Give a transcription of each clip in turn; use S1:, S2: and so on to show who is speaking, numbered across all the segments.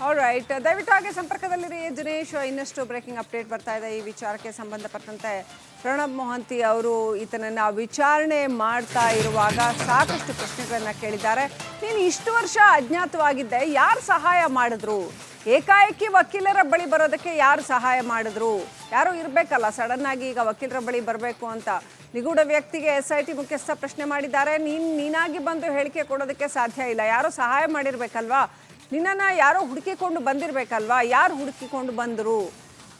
S1: All right, ದಯವಿಟ್ಟು ಹಾಗೆ ಸಂಪರ್ಕದಲ್ಲಿರಿ ದಿನೇಶ್. ಇನ್ನಷ್ಟು ಬ್ರೇಕಿಂಗ್ ಅಪ್ಡೇಟ್ ಬರ್ತಾ ಇದೆ ಈ ವಿಚಾರಕ್ಕೆ ಸಂಬಂಧಪಟ್ಟಂತೆ. ಪ್ರಣಬ್ ಮೊಹಂತಿ ಅವರು ಈತನನ್ನ ವಿಚಾರಣೆ ಮಾಡ್ತಾ ಇರುವಾಗ ಸಾಕಷ್ಟು ಪ್ರಶ್ನೆಗಳನ್ನ ಕೇಳಿದ್ದಾರೆ. ನೀನು ಇಷ್ಟು ವರ್ಷ ಅಜ್ಞಾತವಾಗಿದ್ದೆ, ಯಾರು ಸಹಾಯ ಮಾಡಿದ್ರು? ಏಕಾಏಕಿ ವಕೀಲರ ಬಳಿ ಬರೋದಕ್ಕೆ ಯಾರು ಸಹಾಯ ಮಾಡಿದ್ರು? ಯಾರು ಇರಬೇಕಲ್ಲ, ಸಡನ್ ಆಗಿ ಈಗ ವಕೀಲರ ಬಳಿ ಬರಬೇಕು ಅಂತ ನಿಗೂಢ ವ್ಯಕ್ತಿಗೆ SIT ಮುಖ್ಯಸ್ಥ ಪ್ರಶ್ನೆ ಮಾಡಿದ್ದಾರೆ. ನೀನಾಗಿ ಬಂದು ಹೇಳಿಕೆ ಕೊಡೋದಕ್ಕೆ ಸಾಧ್ಯ ಇಲ್ಲ, ಯಾರೋ ಸಹಾಯ ಮಾಡಿರ್ಬೇಕಲ್ವಾ? ನಿನ್ನನ್ನು ಯಾರೋ ಹುಡುಕಿಕೊಂಡು ಬಂದಿರಬೇಕಲ್ವಾ? ಯಾರು ಹುಡುಕಿಕೊಂಡು ಬಂದರು?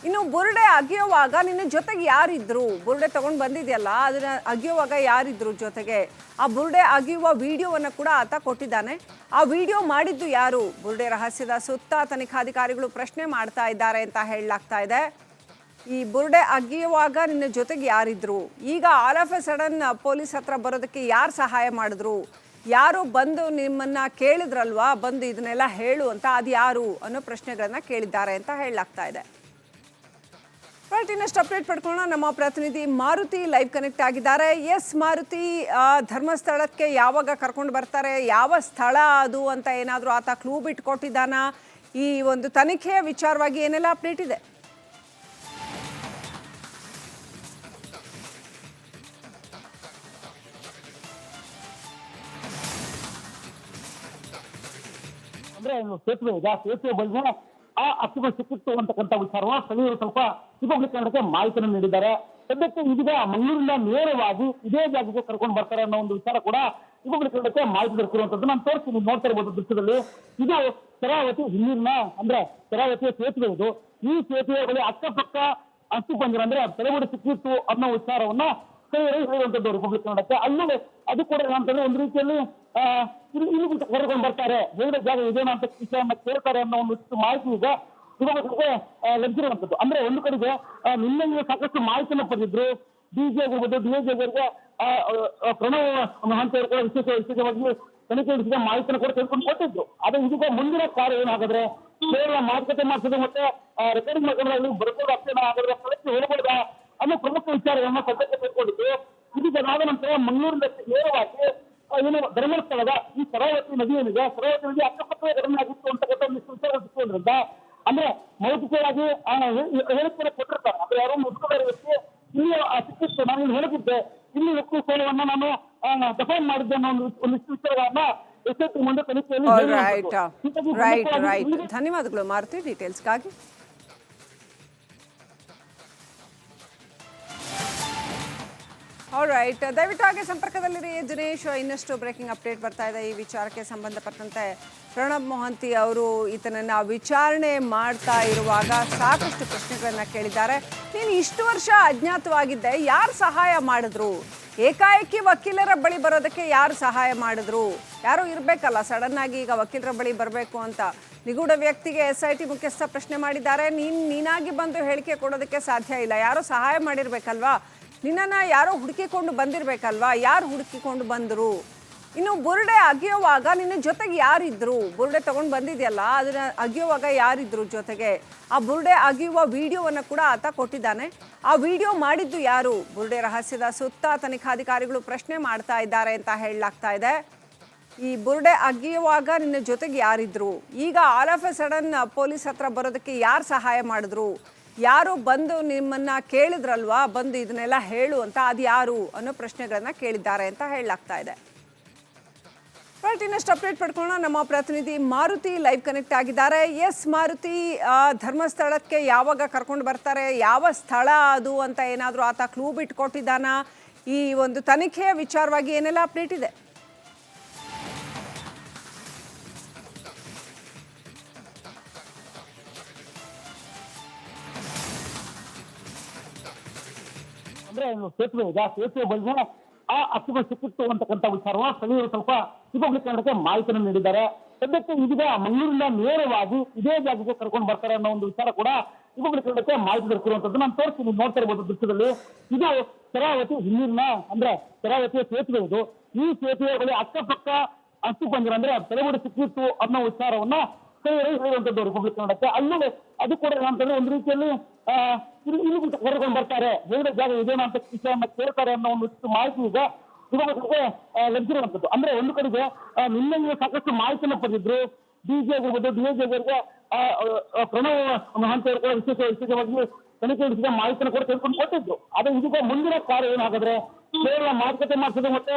S1: ಇನ್ನು ಬುರುಡೆ ಅಗಿಯುವಾಗ ನಿನ್ನ ಜೊತೆಗೆ ಯಾರಿದ್ರು? ಬುರುಡೆ ತೊಗೊಂಡು ಬಂದಿದೆಯಲ್ಲ, ಅದನ್ನ ಅಗಿಯುವಾಗ ಯಾರಿದ್ರು ಜೊತೆಗೆ? ಆ ಬುರುಡೆ ಅಗಿಯುವ ವಿಡಿಯೋವನ್ನು ಕೂಡ ಆತ ಕೊಟ್ಟಿದ್ದಾನೆ. ಆ ವಿಡಿಯೋ ಮಾಡಿದ್ದು ಯಾರು? ಬುರುಡೆ ರಹಸ್ಯದ ಸುತ್ತ ತನಿಖಾಧಿಕಾರಿಗಳು ಪ್ರಶ್ನೆ ಮಾಡ್ತಾ ಇದ್ದಾರೆ ಅಂತ ಹೇಳಲಾಗ್ತಾ ಇದೆ. ಈ ಬುರುಡೆ ಅಗಿಯುವಾಗ ನಿನ್ನ ಜೊತೆಗೆ ಯಾರಿದ್ರು? ಈಗ all of A sudden police ಹತ್ರ ಬರೋದಕ್ಕೆ ಯಾರು ಸಹಾಯ ಮಾಡಿದ್ರು? ಯಾರು ಬಂದು ನಿಮ್ಮನ್ನ ಕೇಳಿದ್ರಲ್ವಾ, ಬಂದು ಇದನ್ನೆಲ್ಲ ಹೇಳು ಅಂತ, ಅದು ಯಾರು ಅನ್ನೋ ಪ್ರಶ್ನೆಗಳನ್ನ ಕೇಳಿದ್ದಾರೆ ಅಂತ ಹೇಳಲಾಗ್ತಾ ಇದೆ. ರೈಟ್, ಇನ್ನಷ್ಟು ಅಪ್ಡೇಟ್ ಪಡ್ಕೊಳ್ಳೋಣ. ನಮ್ಮ ಪ್ರತಿನಿಧಿ ಮಾರುತಿ ಲೈವ್ ಕನೆಕ್ಟ್ ಆಗಿದ್ದಾರೆ. ಎಸ್ ಮಾರುತಿ, ಧರ್ಮಸ್ಥಳಕ್ಕೆ ಯಾವಾಗ ಕರ್ಕೊಂಡು ಬರ್ತಾರೆ? ಯಾವ ಸ್ಥಳ ಅದು ಅಂತ ಏನಾದರೂ ಆತ ಕ್ಲೂ ಬಿಟ್ಟು ಕೊಟ್ಟಿದ್ದಾನ? ಈ ಒಂದು ತನಿಖೆಯ ವಿಚಾರವಾಗಿ ಏನೆಲ್ಲ ಅಪ್ಡೇಟ್ ಇದೆ?
S2: ಅಂದ್ರೆ ಸೇತುವೆ ಇದೆ, ಸೇತುವೆ ಬಗ್ಗೆ ಆ ಹಕ್ಕುಗಳು ಸಿಕ್ಕಿತ್ತು ಅಂತಕ್ಕಂಥ ವಿಚಾರವ ಸ್ಥಳೀಯರು ಸ್ವಲ್ಪ ರಿಪಬ್ಲಿಕ್ ಕನ್ನಡಕ್ಕೆ ಮಾಹಿತಿಯನ್ನು ನೀಡಿದ್ದಾರೆ. ಸದ್ಯಕ್ಕೆ ಇದೀಗ ಮಂಗಳೂರಿನ ನೇರವಾಗಿ ಇದೇ ಜಾಗಕ್ಕೆ ಕರ್ಕೊಂಡು ಬರ್ತಾರೆ ಅನ್ನೋ ಒಂದು ವಿಚಾರ ಕೂಡ ರಿಪಬ್ಲಿಕ್ ಕನ್ನಡಕ್ಕೆ ಮಾಹಿತಿ ದೊರಕಿರುವಂತದ್ದು ನಾನು ತೋರಿಸ್ತೀನಿ. ನೋಡ್ತಾ ಇರಬಹುದು ದೃಶ್ಯದಲ್ಲಿ, ಇದು ಶರಾವತಿ ಹಿನ್ನೀರಿನ ಅಂದ್ರೆ ಶರಾವತಿಯ ಸೇತುವೆ ಇದು. ಈ ಸೇತುವೆ ಬಳಿ ಅಕ್ಕಪಕ್ಕ ಅಷ್ಟು ಬಂದಿರ ಅಂದ್ರೆ ತಲೆಗೂಡಿ ಸಿಕ್ಕಿತ್ತು ಅನ್ನೋ ವಿಚಾರವನ್ನ ಹೇಳುವಂತದ್ದು ರಿಪಬ್ಲಿಕ್ ಕನ್ನಡಕ್ಕೆ. ಅಲ್ಲೂ ಅದು ಕೂಡ ಏನಂತಂದ್ರೆ ಒಂದು ರೀತಿಯಲ್ಲಿ ಇಲ್ಲಿ ಕರೆದುಕೊಂಡು ಬರ್ತಾರೆ, ಹೇಳಿದ ಜಾಗ ಇದೇನೋ ಅಂತ ವಿಷಯನ್ನ ಕೇಳ್ತಾರೆ ಅನ್ನೋ ಒಂದು ಮಾಹಿತಿ ಈಗ ರಿಪಬ್ಲಿಕ್ಗೆ ಲಭಿಸಿರುವಂತದ್ದು. ಅಂದ್ರೆ ಒಂದು ಕಡೆಗೆ ನಿನ್ನೆ ಸಾಕಷ್ಟು ಮಾಹಿತಿಯನ್ನು ಪಡೆದಿದ್ರು. DG ಆಗಿರ್ಬೋದು, DIG ಅವರಿಗೆ ಪ್ರಣವ್ ಮೊಹಂತಿ ಅವರು ಕೂಡ ವಿಶೇಷವಾಗಿ ತನಿಖೆ ನಡೆಸಿದ ಮಾಹಿತಿಯನ್ನು ಕೂಡ ತೆಗೆದುಕೊಂಡು ಕೊಟ್ಟಿದ್ರು. ಆದ್ರೆ ಇದೀಗ ಮುಂದಿನ ಕಾರ್ಯ ಏನಾಗಿದ್ರೆ ಕೇವಲ ಮಾತುಕತೆ ಮಾಡಿಸೋದು ಮತ್ತೆ ರೆಕಾರ್ಡಿಂಗ್ ಮಾಡ್ಕೊಂಡ್ರೆ ಬರ್ಬೋದು ಅಷ್ಟೇ, ಹಾಗಾದ್ರೆ ಸ್ಥಳಕ್ಕೆ ಹೋಗಬಹುದಾ ಅನ್ನೋ ಪ್ರಮುಖ ವಿಚಾರಗಳನ್ನ ಸದ್ಯಕ್ಕೆ ತೆಗೆದುಕೊಂಡಿದ್ದು. ಇದೀಗ ನಾದ ನಂತರ ಮಂಗಳೂರಿನ ನೇರವಾಗಿ ಏನು ಧರ್ಮಸ್ಥಳದ ಈ ಶರಾವತಿ ನದಿ ಏನಿದೆ, ಶರಾವತಿ ನದಿ ಅಕ್ಕಪಕ್ಕವೇ ಘಟನೆ ಆಗಿತ್ತು ಅಂತಕ್ಕಂಥ ಒಂದಿಷ್ಟು ವಿಚಾರ ಸಿಕ್ಕೋದ್ರಿಂದ ಅಂದ್ರೆ ಮೌಖಿಕವಾಗಿ ಹೇಳಿಕೆ ಕೊಟ್ಟಿರ್ತಾರೆ. ಅಂದ್ರೆ ಯಾರೋ ಮುದುಕರ ವ್ಯಕ್ತಿ ಇಲ್ಲಿ ಸಿಕ್ಕಿತ್ತು, ನಾನು ಇಲ್ಲಿ ಹೇಳಿದ್ದೆ, ಇಲ್ಲಿ ವ್ಯಕ್ತಿ ಸ್ಥಳವನ್ನ ನಾನು ಡಿಫೈನ್ ಮಾಡಿದ್ದೆ ಅನ್ನೋ ಒಂದಿಷ್ಟು ವಿಚಾರಗಳನ್ನ SIT ಮುಂದೆ ತನಿಖೆಯಲ್ಲಿ.
S1: ಧನ್ಯವಾದಗಳು ಮಾರುತಿ ಡೀಟೇಲ್ಸ್ಗಾಗಿ. ಆಲ್ರೈಟ್, ದಯವಿಟ್ಟು ಹಾಗೆ ಸಂಪರ್ಕದಲ್ಲಿರಿ ದಿನೇಶ್. ಇನ್ನಷ್ಟು ಬ್ರೇಕಿಂಗ್ ಅಪ್ಡೇಟ್ ಬರ್ತಾ ಇದೆ ಈ ವಿಚಾರಕ್ಕೆ ಸಂಬಂಧಪಟ್ಟಂತೆ. ಪ್ರಣಬ್ ಮೊಹಂತಿ ಅವರು ಈತನನ್ನ ವಿಚಾರಣೆ ಮಾಡ್ತಾ ಇರುವಾಗ ಸಾಕಷ್ಟು ಪ್ರಶ್ನೆಗಳನ್ನ ಕೇಳಿದ್ದಾರೆ. ನೀನು ಇಷ್ಟು ವರ್ಷ ಅಜ್ಞಾತವಾಗಿದ್ದೆ, ಯಾರು ಸಹಾಯ ಮಾಡಿದ್ರು? ಏಕಾಏಕಿ ವಕೀಲರ ಬಳಿ ಬರೋದಕ್ಕೆ ಯಾರು ಸಹಾಯ ಮಾಡಿದ್ರು? ಯಾರು ಇರಬೇಕಲ್ಲ, ಸಡನ್ ಆಗಿ ಈಗ ವಕೀಲರ ಬಳಿ ಬರಬೇಕು ಅಂತ ನಿಗೂಢ ವ್ಯಕ್ತಿಗೆ SIT ಮುಖ್ಯಸ್ಥ ಪ್ರಶ್ನೆ ಮಾಡಿದ್ದಾರೆ. ನೀನಾಗಿ ಬಂದು ಹೇಳಿಕೆ ಕೊಡೋದಕ್ಕೆ ಸಾಧ್ಯ ಇಲ್ಲ, ಯಾರೋ ಸಹಾಯ ಮಾಡಿರ್ಬೇಕಲ್ವಾ? ನಿನ್ನನ್ನು ಯಾರೋ ಹುಡುಕಿಕೊಂಡು ಬಂದಿರಬೇಕಲ್ವಾ? ಯಾರು ಹುಡುಕಿಕೊಂಡು ಬಂದರು? ಇನ್ನು ಬುರುಡೆ ಅಗಿಯುವಾಗ ನಿನ್ನ ಜೊತೆಗೆ ಯಾರಿದ್ರು? ಬುರುಡೆ ತೊಗೊಂಡು ಬಂದಿದೆಯಲ್ಲ, ಅದನ್ನ ಅಗಿಯುವಾಗ ಯಾರಿದ್ರು ಜೊತೆಗೆ? ಆ ಬುರುಡೆ ಅಗಿಯುವ ವಿಡಿಯೋವನ್ನು ಕೂಡ ಆತ ಕೊಟ್ಟಿದ್ದಾನೆ. ಆ ವಿಡಿಯೋ ಮಾಡಿದ್ದು ಯಾರು? ಬುರುಡೆ ರಹಸ್ಯದ ಸುತ್ತ ತನಿಖಾಧಿಕಾರಿಗಳು ಪ್ರಶ್ನೆ ಮಾಡ್ತಾ ಇದ್ದಾರೆ ಅಂತ ಹೇಳಲಾಗ್ತಾ ಇದೆ. ಈ ಬುರುಡೆ ಅಗಿಯುವಾಗ ನಿನ್ನ ಜೊತೆಗೆ ಯಾರಿದ್ರು? ಈಗ all of A sudden police ಹತ್ರ ಬರೋದಕ್ಕೆ ಯಾರು ಸಹಾಯ ಮಾಡಿದ್ರು? ಯಾರು ಬಂದು ನಿಮ್ಮನ್ನ ಕೇಳಿದ್ರಲ್ವಾ, ಬಂದು ಇದನ್ನೆಲ್ಲ ಹೇಳು ಅಂತ, ಅದು ಯಾರು ಅನ್ನೋ ಪ್ರಶ್ನೆಗಳನ್ನ ಕೇಳಿದ್ದಾರೆ ಅಂತ ಹೇಳಲಾಗ್ತಾ ಇದೆ. ರೈಟ್, ಇನ್ನಷ್ಟು ಅಪ್ಡೇಟ್ ಪಡ್ಕೊಳ್ಳೋಣ. ನಮ್ಮ ಪ್ರತಿನಿಧಿ ಮಾರುತಿ ಲೈವ್ ಕನೆಕ್ಟ್ ಆಗಿದ್ದಾರೆ. ಎಸ್ ಮಾರುತಿ, ಧರ್ಮಸ್ಥಳಕ್ಕೆ ಯಾವಾಗ ಕರ್ಕೊಂಡು ಬರ್ತಾರೆ? ಯಾವ ಸ್ಥಳ ಅದು ಅಂತ ಏನಾದರೂ ಆತ ಕ್ಲೂ ಬಿಟ್ಟು ಕೊಟ್ಟಿದ್ದಾನ? ಈ ಒಂದು ತನಿಖೆಯ ವಿಚಾರವಾಗಿ ಏನೆಲ್ಲ ಅಪ್ಡೇಟ್ ಇದೆ?
S2: ಅಂದ್ರೆ ಸೇತುವೆ ಇದೆ, ಸೇತುವೆ ಬಗ್ಗೆ ಆ ಹಕ್ಕುಗಳು ಸಿಕ್ಕಿತ್ತು ಅಂತಕ್ಕಂಥ ವಿಚಾರವ ಸ್ಥಳೀಯರು ಸ್ವಲ್ಪ ರಿಪಬ್ಲಿಕ್ ಕನ್ನಡಕ್ಕೆ ಮಾಹಿತಿಯನ್ನು ನೀಡಿದ್ದಾರೆ. ಸದ್ಯಕ್ಕೆ ಇದೀಗ ಮಂಗಳೂರಿನ ನೇರವಾಗಿ ಇದೇ ಜಾಗಕ್ಕೆ ಕರ್ಕೊಂಡು ಬರ್ತಾರೆ ಅನ್ನೋ ಒಂದು ವಿಚಾರ ಕೂಡ ರಿಪಬ್ಲಿಕ್ ಕನ್ನಡಕ್ಕೆ ಮಾಹಿತಿ ದೊರಕಿರುವಂತದ್ದು ನಾನು ತೋರಿಸ್ತೀನಿ. ನೋಡ್ತಾ ಇರಬಹುದು ದೃಶ್ಯದಲ್ಲಿ, ಇದು ಶರಾವತಿ ಹಿನ್ನೀರಿನ ಅಂದ್ರೆ ಶರಾವತಿಯ ಸೇತುವೆ ಇದು. ಈ ಸೇತುವೆ ಬಳಿ ಅಕ್ಕಪಕ್ಕ ಅಷ್ಟು ಬಂದಿರ ಅಂದ್ರೆ ತಲೆಗೂಡಿ ಸಿಕ್ಕಿತ್ತು ಅನ್ನೋ ವಿಚಾರವನ್ನ ಹೇಳುವಂತದ್ದು ರಿಪಬ್ಲಿಕ್ ಕನ್ನಡಕ್ಕೆ. ಅಲ್ಲೂ ಅದು ಕೂಡ ಏನಂತಂದ್ರೆ ಒಂದು ರೀತಿಯಲ್ಲಿ ಇಲ್ಲಿ ಕರೆದುಕೊಂಡು ಬರ್ತಾರೆ, ಹೇಳಿದ ಜಾಗ ಇದೇನೋ ಅಂತ ವಿಷಯನ್ನ ಕೇಳ್ತಾರೆ ಅನ್ನೋ ಒಂದು ಮಾಹಿತಿ ಈಗ ರಿಪಬ್ಲಿಕ್ಗೆ ಲಭಿಸಿರುವಂತದ್ದು. ಅಂದ್ರೆ ಒಂದು ಕಡೆಗೆ ನಿನ್ನೆ ಸಾಕಷ್ಟು ಮಾಹಿತಿಯನ್ನು ಪಡೆದಿದ್ರು. DG ಆಗಿರ್ಬೋದು, DIG ಅವರಿಗೆ ಪ್ರಣವ್ ಮಹಾಂತಿ ಅವರು ಕೂಡ ವಿಶೇಷವಾಗಿ ತನಿಖೆ ನಡೆಸಿದ ಮಾಹಿತಿಯನ್ನು ಕೂಡ ತೆಗೆದುಕೊಂಡು ಕೊಟ್ಟಿದ್ರು. ಆದ್ರೆ ಇದೀಗ ಮುಂದಿನ ಕಾರ್ಯ ಏನಾಗಿದ್ರೆ ಕೇವಲ ಮಾತುಕತೆ ಮಾಡಿಸೋದು ಮತ್ತೆ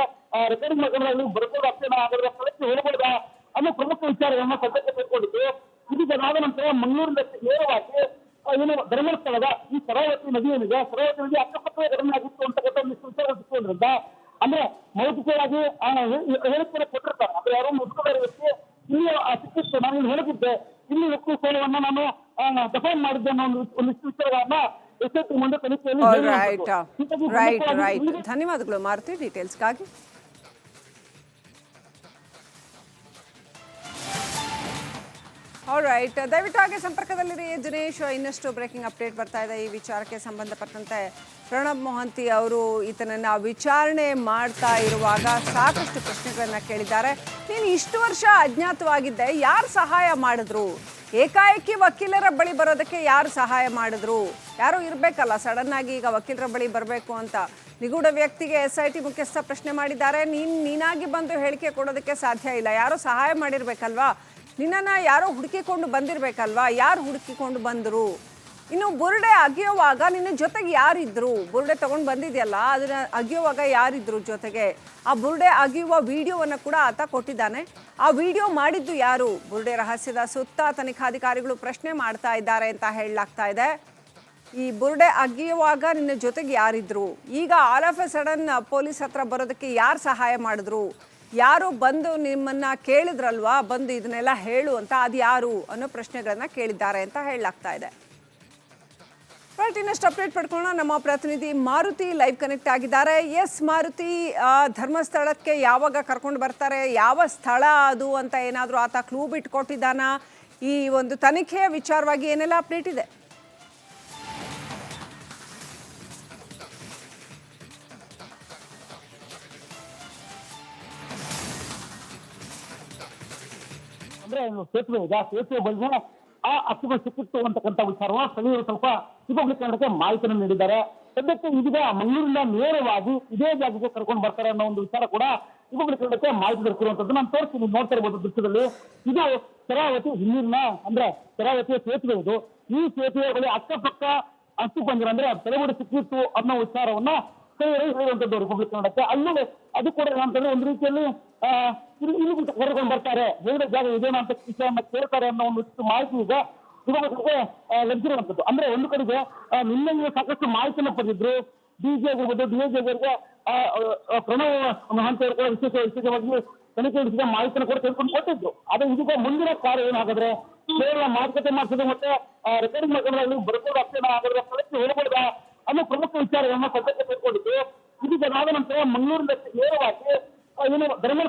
S2: ರೆಕಾರ್ಡಿಂಗ್ ಮಾಡ್ಕೊಂಡ್ರೆ ಬರ್ಬೋದು ಅಷ್ಟೇನ ಆಗಿದ್ರೆ ಸ್ಥಳಕ್ಕೆ ಹೋಗಬಹುದಾ ಅನ್ನೋ ಪ್ರಮುಖ ವಿಚಾರಗಳನ್ನ ಸದ್ಯಕ್ಕೆ ತೆಗೆದುಕೊಂಡಿದ್ದು. ಇದೀಗ ನಾದ ನಂತರ ಮಂಗಳೂರಿನ ನೇರವಾಗಿ ಏನು ಧರ್ಮಸ್ಥಳದ ಈ ಶರಾವತಿ ನದಿ ಏನಿದೆ, ಶರಾವತಿ ನದಿ ಅಕ್ಕಪಕ್ಕದ ಘಟನೆ ಆಗಿತ್ತು ಅಂತಕ್ಕಂಥ ಒಂದಿಷ್ಟು ವಿಚಾರ ಸಿಕ್ಕೋದ್ರಿಂದ ಅಂದ್ರೆ ಮೌಖಿಕವಾಗಿ ಹೇಳಿಕೆಯನ್ನು ಕೊಟ್ಟಿರ್ತಾರೆ. ಅಂದ್ರೆ ಯಾರೋ ಮುದುಕರ ವ್ಯಕ್ತಿ ಇಲ್ಲಿ ಸಿಕ್ಕಿತ್ತು, ನಾನು ಇಲ್ಲಿ ಹೇಳಿದ್ದೆ, ಇಲ್ಲಿ ವ್ಯಕ್ತಿ ಸೇವೆಯನ್ನ ನಾನು ಡಿಫೈನ್ ಮಾಡಿದ್ದೆ ಅನ್ನೋ ಒಂದಿಷ್ಟು ವಿಚಾರಗಳನ್ನ ಎಸ್ಐಟಿ ಮುಂದೆ ತನಿಖೆಯಲ್ಲಿ
S1: ರೈಟ್. ಧನ್ಯವಾದಗಳು ಮಾರುತಿ ಡೀಟೇಲ್ಸ್ಗಾಗಿ. ಆಲ್ರೈಟ್, ದಯವಿಟ್ಟು ಹಾಗೆ ಸಂಪರ್ಕದಲ್ಲಿರಿ ದಿನೇಶ್. ಇನ್ನಷ್ಟು ಬ್ರೇಕಿಂಗ್ ಅಪ್ಡೇಟ್ ಬರ್ತಾ ಇದೆ ಈ ವಿಚಾರಕ್ಕೆ ಸಂಬಂಧಪಟ್ಟಂತೆ. ಪ್ರಣಬ್ ಮೊಹಂತಿ ಅವರು ಈತನನ್ನ ವಿಚಾರಣೆ ಮಾಡ್ತಾ ಇರುವಾಗ ಸಾಕಷ್ಟು ಪ್ರಶ್ನೆಗಳನ್ನ ಕೇಳಿದ್ದಾರೆ. ನೀನು ಇಷ್ಟು ವರ್ಷ ಅಜ್ಞಾತವಾಗಿದ್ದೆ, ಯಾರು ಸಹಾಯ ಮಾಡಿದ್ರು? ಏಕಾಏಕಿ ವಕೀಲರ ಬಳಿ ಬರೋದಕ್ಕೆ ಯಾರು ಸಹಾಯ ಮಾಡಿದ್ರು? ಯಾರು ಇರಬೇಕಲ್ಲ ಸಡನ್ ಆಗಿ ಈಗ ವಕೀಲರ ಬಳಿ ಬರಬೇಕು ಅಂತ. ನಿಗೂಢ ವ್ಯಕ್ತಿಗೆ SIT ಮುಖ್ಯಸ್ಥ ಪ್ರಶ್ನೆ ಮಾಡಿದ್ದಾರೆ. ನೀನಾಗಿ ಬಂದು ಹೇಳಿಕೆ ಕೊಡೋದಕ್ಕೆ ಸಾಧ್ಯ ಇಲ್ಲ, ಯಾರೋ ಸಹಾಯ ಮಾಡಿರ್ಬೇಕಲ್ವಾ? ನಿನ್ನನ್ನು ಯಾರೋ ಹುಡುಕಿಕೊಂಡು ಬಂದಿರಬೇಕಲ್ವಾ? ಯಾರು ಹುಡುಕಿಕೊಂಡು ಬಂದರು? ಇನ್ನು ಬುರುಡೆ ಅಗಿಯುವಾಗ ನಿನ್ನ ಜೊತೆಗೆ ಯಾರಿದ್ರು? ಬುರುಡೆ ತಗೊಂಡು ಬಂದಿದೆಯಲ್ಲ, ಅದನ್ನ ಅಗಿಯುವಾಗ ಯಾರಿದ್ರು ಜೊತೆಗೆ? ಆ ಬುರುಡೆ ಅಗಿಯುವ ವಿಡಿಯೋವನ್ನು ಕೂಡ ಆತ ಕೊಟ್ಟಿದ್ದಾನೆ. ಆ ವಿಡಿಯೋ ಮಾಡಿದ್ದು ಯಾರು? ಬುರುಡೆ ರಹಸ್ಯದ ಸುತ್ತ ತನಿಖಾಧಿಕಾರಿಗಳು ಪ್ರಶ್ನೆ ಮಾಡ್ತಾ ಇದ್ದಾರೆ ಅಂತ ಹೇಳಲಾಗ್ತಾ ಇದೆ. ಈ ಬುರುಡೆ ಅಗಿಯುವಾಗ ನಿನ್ನ ಜೊತೆಗೆ ಯಾರಿದ್ರು? ಈಗ all of A sudden police ಹತ್ರ ಬರೋದಕ್ಕೆ ಯಾರು ಸಹಾಯ ಮಾಡಿದ್ರು? ಯಾರು ಬಂದು ನಿಮ್ಮನ್ನ ಕೇಳಿದ್ರಲ್ವಾ, ಬಂದು ಇದನ್ನೆಲ್ಲ ಹೇಳು ಅಂತ, ಅದು ಯಾರು ಅನ್ನೋ ಪ್ರಶ್ನೆಗಳನ್ನ ಕೇಳಿದ್ದಾರೆ ಅಂತ ಹೇಳಲಾಗ್ತಾ ಇದೆ. ರೈಟ್, ಇನ್ನಷ್ಟು ಅಪ್ಡೇಟ್ ಪಡ್ಕೊಳ್ಳೋಣ. ನಮ್ಮ ಪ್ರತಿನಿಧಿ ಮಾರುತಿ ಲೈವ್ ಕನೆಕ್ಟ್ ಆಗಿದ್ದಾರೆ. ಎಸ್ ಮಾರುತಿ, ಧರ್ಮಸ್ಥಳಕ್ಕೆ ಯಾವಾಗ ಕರ್ಕೊಂಡು ಬರ್ತಾರೆ? ಯಾವ ಸ್ಥಳ ಅದು ಅಂತ ಏನಾದರೂ ಆತ ಕ್ಲೂ ಬಿಟ್ಟು ಕೊಟ್ಟಿದ್ದಾನ? ಈ ಒಂದು ತನಿಖೆಯ ವಿಚಾರವಾಗಿ ಏನೆಲ್ಲ ಅಪ್ಡೇಟ್ ಇದೆ?
S2: ಅಂದ್ರೆ ಸೇತುವೆ ಇದೆ, ಸೇತುವೆ ಬಳಿಗೆ ಆ ಅಕ್ಕುಗಳು ಸಿಕ್ಕಿತ್ತು ಅಂತಕ್ಕಂಥ ವಿಚಾರವನ್ನ ಸ್ಥಳೀಯರು ಸ್ವಲ್ಪ ಸಿಗೋಗ್ಲಿಕ್ಕೆ ಮಾಹಿತಿಯನ್ನು ನೀಡಿದ್ದಾರೆ. ಸದ್ಯಕ್ಕೆ ಇದೀಗ ಮಂಗಳೂರಿನ ನೇರವಾಗಿ ಇದೇ ಜಾಗಕ್ಕೆ ಕರ್ಕೊಂಡು ಬರ್ತಾರೆ ಅನ್ನೋ ಒಂದು ವಿಚಾರ ಕೂಡ ಸಿಗೋಗ್ಲಿಕ್ಕೆ ಮಾಹಿತಿ ದೊರಕಿರುವಂತದ್ದು ನಾನು ತೋರಿಸ್ತೀನಿ. ನೋಡ್ತಾ ಇರ್ಬೋದು ದೃಶ್ಯದಲ್ಲಿ. ಇದು ಶರಾವತಿ ಹಿನ್ನೀರಿನ ಅಂದ್ರೆ ಶರಾವತಿಯ ಸೇತುವೆ ಇದು. ಈ ಸೇತುವೆ ಬಳಿ ಅಕ್ಕಪಕ್ಕ ಅಷ್ಟು ಬಂದಿರ ಅಂದ್ರೆ ತಲೆಬಡಿ ಸಿಕ್ಕಿತ್ತು ಅನ್ನೋ ವಿಚಾರವನ್ನ ಹೇಳುವಂತದ್ದು ರಿಪಬ್ಲಿಕ್ ಕನ್ನಡಕ್ಕೆ. ಅಲ್ಲೂ ಅದು ಕೂಡ ಏನಂತಂದ್ರೆ ಒಂದು ರೀತಿಯಲ್ಲಿ ಇಲ್ಲಿ ಕರೆದುಕೊಂಡು ಬರ್ತಾರೆ, ಹೇಳಿದ ಜಾಗ ಇದೇನೋ ಅಂತ ವಿಷಯವನ್ನ ಕೇಳ್ತಾರೆ ಅನ್ನೋ ಒಂದು ಮಾಹಿತಿ ಈಗ ರಿಪಬ್ಲಿಕ್ಗೆ ಲಭಿಸಿರುವಂತದ್ದು. ಅಂದ್ರೆ ಒಂದು ಕಡೆಗೆ ನಿನ್ನೆ ಸಾಕಷ್ಟು ಮಾಹಿತಿಯನ್ನು ಪಡೆದಿದ್ರು. DG ಆಗಿರ್ಬೋದು, DIG ಅವರಿಗೆ ಪ್ರಣವ್ ಮಹಾಂತಿ ಅವರು ಕೂಡ ವಿಶೇಷವಾಗಿ ತನಿಖೆ ನಡೆಸಿದ ಮಾಹಿತಿಯನ್ನು ಕೂಡ ತೆಗೆದುಕೊಂಡು ಕೊಟ್ಟಿದ್ರು. ಆದ್ರೆ ಇದೀಗ ಮುಂದಿನ ಕಾರ್ಯ ಏನಾಗಿದ್ರೆ ಕೇವಲ ಮಾತುಕತೆ ಮಾಡಿಸೋದು ಮತ್ತೆ ರೆಕಾರ್ಡಿಂಗ್ ಮಾಡ್ಕೊಂಡ್ರೆ ಬರ್ಬೋದು ಅಷ್ಟೇನ ಆಗಿದ್ರೆ ಸ್ಥಳಕ್ಕೆ ಹೋಗಬಹುದಾ ಅನ್ನೋ ಪ್ರಮುಖ ವಿಚಾರಗಳನ್ನ ಸದ್ಯಕ್ಕೆ ತೆಗೆದುಕೊಂಡಿದ್ದು. ಇದೀಗ ನಾದ ನಂತರ ಮಂಗಳೂರಿನ ನೇರವಾಗಿ ಏನು ಧರ್ಮಸ್ಥಳ